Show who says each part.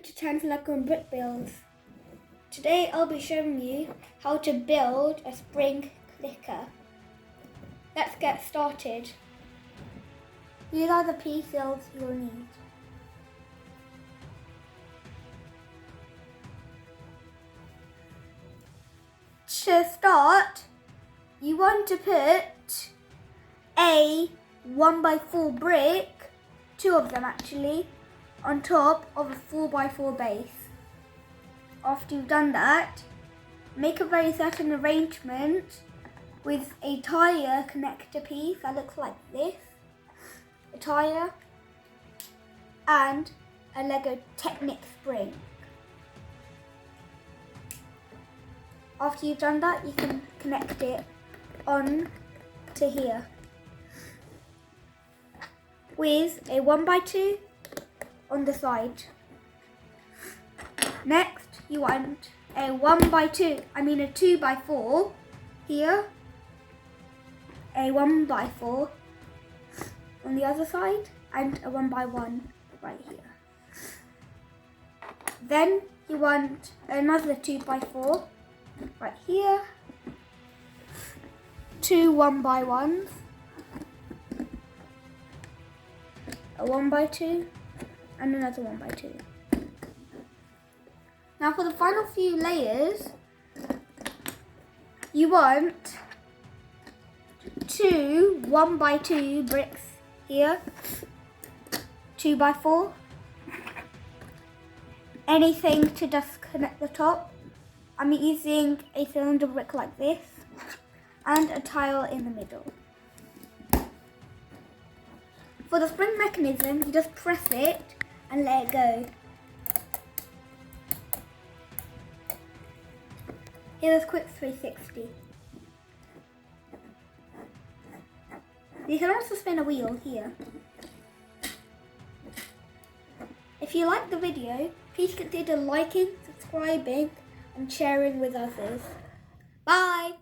Speaker 1: to Tan's Lego and Brick Builds. Today I'll be showing you how to build a spring clicker. Let's get started. These are the pieces you'll need. To start, you want to put a 1x4 brick, 2 of them actually, on top of a 4x4 base. After you've done that, make a very certain arrangement with a tyre connector piece that looks like this, a tyre and a Lego Technic spring. After you've done that, you can connect it on to here with a 1x2 on the side. Next, you want a 2x4 here, a 1x4 on the other side, and a 1x1 right here. Then you want another 2x4 right here, 2 1x1s, a 1x2, and another 1x2. Now for the final few layers, you want 2 1x2 bricks here, 2x4, anything to just connect the top. I'm using a cylinder brick like this and a tile in the middle. For the spring mechanism, you just press it and let it go. Here's a quick 360. You can also spin a wheel here. If you like the video, please consider liking, subscribing and sharing with others. Bye!